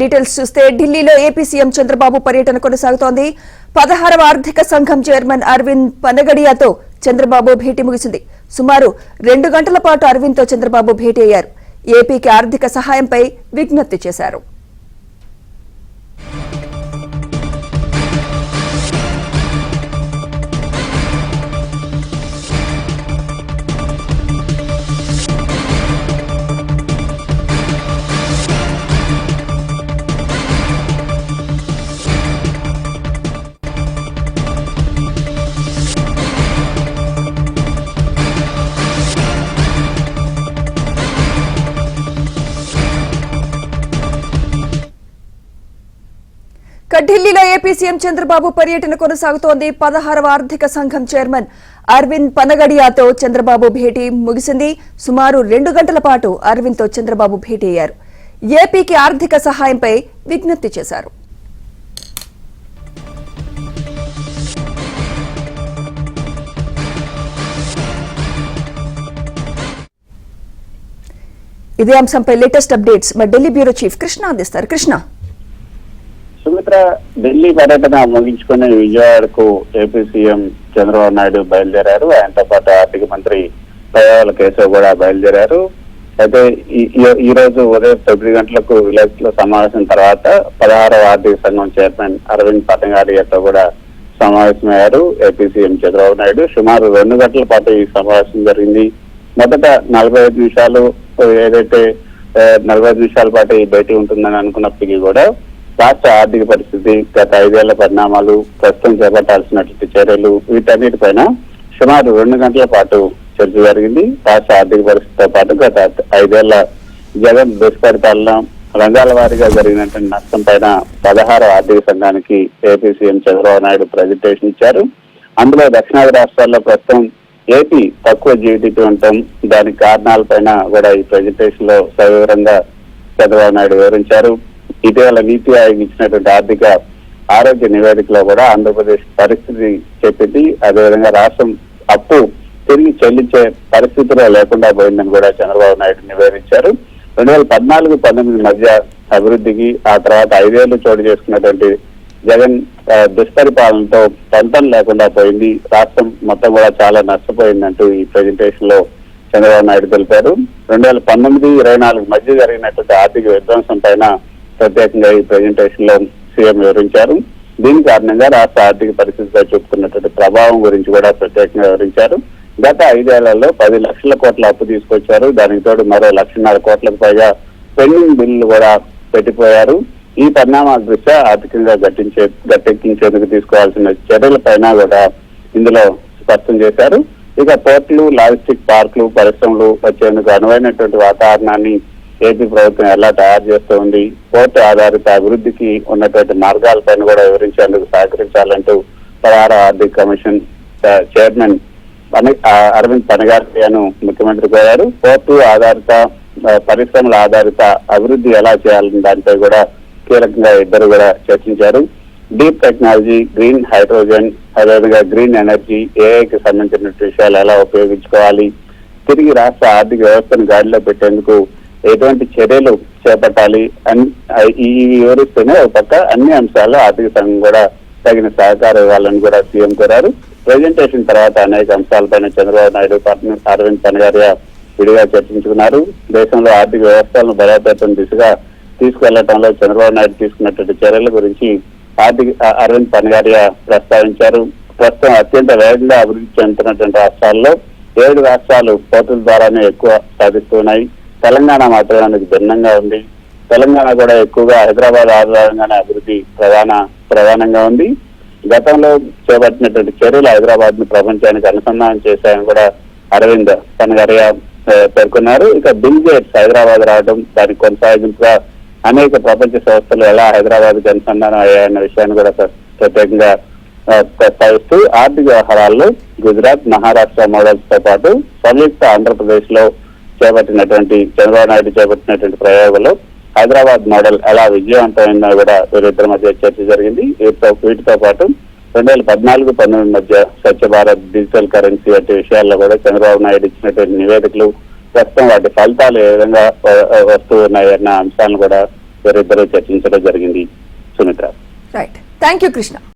Details చూస్తే ఢిల్లీలో AP CM Chandrababu పర్యటన కొనసాగుతోంది. 16వ ఆర్థిక సంఘం చైర్మన్ అరవింద్ పనగడియాతో చంద్రబాబు భేటీ ముగిసింది. సుమారు 2 గంటల పాటు అరవింద్తో చంద్రబాబు భేటీ అయ్యారు. ఏపీకి ఆర్థిక సహాయంపై విజ్ఞప్తి చేశారు. ఢిల్లీలో ఏపీ సీఎం చంద్రబాబు పర్యటన కొనసాగుతోంది. 16వ ఆర్థిక సంఘం చైర్మన్ అరవింద్ పనగడియాతో చంద్రబాబు భేటీ ముగిసింది. సుమారు 2 గంటల పాటు అరవింద్తో చంద్రబాబు భేటీ అయ్యారు. ఏపీకి ఆర్థిక సహాయంపై విజ్ఞప్తి చేశారు. ఇదే అంశంపై లేటెస్ట్ అప్డేట్స్ మా ఢిల్లీ బ్యూరో చీఫ్ కృష్ణ అందిస్తారు. కృష్ణ, సుమిత్ర, ఢిల్లీ పర్యటన ముగించుకుని విజయవాడకు ఏపీ సీఎం చంద్రబాబు నాయుడు బయలుదేరారు. ఆయనతో పాటు ఆర్థిక మంత్రి పయ్యావుల కేశవ్ కూడా బయలుదేరారు. అయితే ఈ రోజు ఉదయం 9 గంటలకు విలేజ్ లో సమావేశం తర్వాత 16వ ఆర్థిక సంఘం చైర్మన్ అరవింద్ పనగడియాతో కూడా సమావేశమయ్యారు ఏపీ సీఎం చంద్రబాబు నాయుడు. సుమారు 2 గంటల పాటు ఈ సమావేశం జరిగింది. మొదట 45 నిమిషాలు ఏదైతే 45 నిమిషాల పాటు ఈ భేటీ ఉంటుందని అనుకున్నప్పటికీ కూడా రాష్ట్ర ఆర్థిక పరిస్థితి, గత 5 ఏళ్ల పరిణామాలు, ప్రస్తుతం చేపట్టాల్సినటువంటి చర్యలు, వీటన్నిటిపైన సుమారు 2 గంటల పాటు చర్చ జరిగింది. రాష్ట్ర ఆర్థిక పరిస్థితితో పాటు గత 5 ఏళ్ల జగన్ దుష్పరిపాలన, రంగాల వారీగా జరిగినటువంటి నష్టం పైన 16వ ఆర్థిక సంఘానికి AP CM Chandrababu Naidu presentation ఇచ్చారు. అందులో దక్షిణాది రాష్ట్రాల్లో ప్రస్తుతం ఏపీ తక్కువ జీడిపి ఉండటం, దానికి కారణాలపైన కూడా ఈ ప్రెజెంటేషన్ లో సవివరంగా చంద్రబాబు నాయుడు వివరించారు. ఇటీవల నీతి ఆయోగ్ ఇచ్చినటువంటి ఆర్థిక ఆరోగ్య నివేదికలో కూడా ఆంధ్రప్రదేశ్ పరిస్థితి చెప్పింది. అదేవిధంగా రాష్ట్రం అప్పు తిరిగి చెల్లించే పరిస్థితిలో లేకుండా పోయిందని కూడా చంద్రబాబు నాయుడు నివేదించారు. 2014-19 మధ్య అభివృద్ధికి, ఆ తర్వాత 5 ఏళ్లు చోటు చేసుకున్నటువంటి జగన్ దుష్పరిపాలనతో పంతం లేకుండా పోయింది. రాష్ట్రం మొత్తం కూడా చాలా నష్టపోయిందంటూ ఈ ప్రెజెంటేషన్ లో చంద్రబాబు నాయుడు తెలిపారు. 2019-24 మధ్య జరిగినటువంటి ఆర్థిక విధ్వంసం పైన ప్రత్యేకంగా ఈ ప్రెజెంటేషన్ లో సీఎం వివరించారు. దీని కారణంగా రాష్ట్ర ఆర్థిక పరిస్థితిపై చూపుతున్నటువంటి ప్రభావం గురించి కూడా ప్రత్యేకంగా వివరించారు. గత 5 ఏళ్లలో 10 లక్షల కోట్ల అప్పు తీసుకొచ్చారు. దానికి తోడు మరో 1.5 కోట్లకు పైగా పెండింగ్ బిల్లులు కూడా పెట్టిపోయారు. ఈ పరిణామాల దృష్ట్యా ఆర్థికంగా గట్టెక్కించేందుకు తీసుకోవాల్సిన చర్యలపైన కూడా ఇందులో స్పష్టం చేశారు. ఇక పోర్టులు, లాజిస్టిక్ పార్కులు, పరిశ్రమలు వచ్చేందుకు అనువైనటువంటి వాతావరణాన్ని ఏపీ ప్రభుత్వం ఎలా తయారు చేస్తోంది, పోర్టు ఆధారిత అభివృద్ధికి ఉన్నటువంటి మార్గాలపైన కూడా వివరించేందుకు సహకరించాలంటూ 16వ ఆర్థిక కమిషన్ చైర్మన్ అరవింద్ పనగడియాను ముఖ్యమంత్రి కోరారు. పోర్టు ఆధారిత, పరిశ్రమల ఆధారిత అభివృద్ధి ఎలా చేయాలని దానిపై కూడా కీలకంగా ఇద్దరు కూడా చర్చించారు. డీప్ టెక్నాలజీ, గ్రీన్ హైడ్రోజన్, అదేవిధంగా గ్రీన్ ఎనర్జీ, ఏఐకి సంబంధించిన విషయాలు ఎలా ఉపయోగించుకోవాలి, తిరిగి రాష్ట్ర ఆర్థిక వ్యవస్థను గాడిలో పెట్టేందుకు ఎటువంటి చర్యలు చేపట్టాలి అని ఈ వివరిస్తూనే ఒక పక్క అన్ని అంశాల్లో ఆర్థిక సంఘం కూడా తగిన సహకారం ఇవ్వాలని కూడా సీఎం కోరారు. ప్రెజెంటేషన్ తర్వాత అనేక అంశాలపైన చంద్రబాబు నాయుడు, అరవింద్ పనగడియా విడిగా చర్చించుకున్నారు. దేశంలో ఆర్థిక వ్యవస్థలను బలోపేతం దిశగా తీసుకువెళ్లడంలో చంద్రబాబు నాయుడు తీసుకున్నటువంటి చర్యల గురించి అరవింద్ పనగడియా ప్రస్తావించారు. ప్రస్తుతం అత్యంత వేగంగా అభివృద్ధి చెందుతున్నటువంటి రాష్ట్రాల్లో 7 రాష్ట్రాలు పోర్టుల ద్వారానే ఎక్కువ సాధిస్తున్నాయి. తెలంగాణ మాత్రమే భిన్నంగా ఉంది. తెలంగాణ కూడా ఎక్కువగా హైదరాబాద్ ఆధారంగానే అభివృద్ధి ప్రధానంగా ఉంది. గతంలో చేపట్టినటువంటి చర్యలు హైదరాబాద్ ను ప్రపంచానికి అనుసంధానం చేశాయని కూడా అరవింద్ పనగడియా పేర్కొన్నారు. ఇక బిల్ గేట్స్ హైదరాబాద్ రావడం, దానికి కొనసాగింపుగా అనేక ప్రపంచ సంస్థలు ఎలా హైదరాబాద్ కి అనుసంధానం అయ్యాయన్న విషయాన్ని కూడా ప్రత్యేకంగా ప్రస్తావిస్తూ ఆర్థిక వ్యవహారాల్లో గుజరాత్, మహారాష్ట్ర మోడల్స్ తో పాటు సంయుక్త ఆంధ్రప్రదేశ్ లో చంద్రబాబు నాయుడు చేపట్టినటువంటి ప్రయోగంలో హైదరాబాద్ మోడల్ ఎలా విజయవంతమైందో కూడా వీరిద్దరి మధ్య చర్చ జరిగింది. వీటితో పాటు 2014-19 మధ్య స్వచ్ఛ భారత్, డిజిటల్ కరెన్సీ వంటి విషయాల్లో కూడా చంద్రబాబు నాయుడు ఇచ్చినటువంటి నివేదికలు, ప్రస్తుతం వాటి ఫలితాలు ఏ విధంగా వస్తూ ఉన్నాయన్న అంశాలను కూడా వీరిద్దరూ చర్చించడం జరిగింది. Sumitra. Right, thank you Krishna.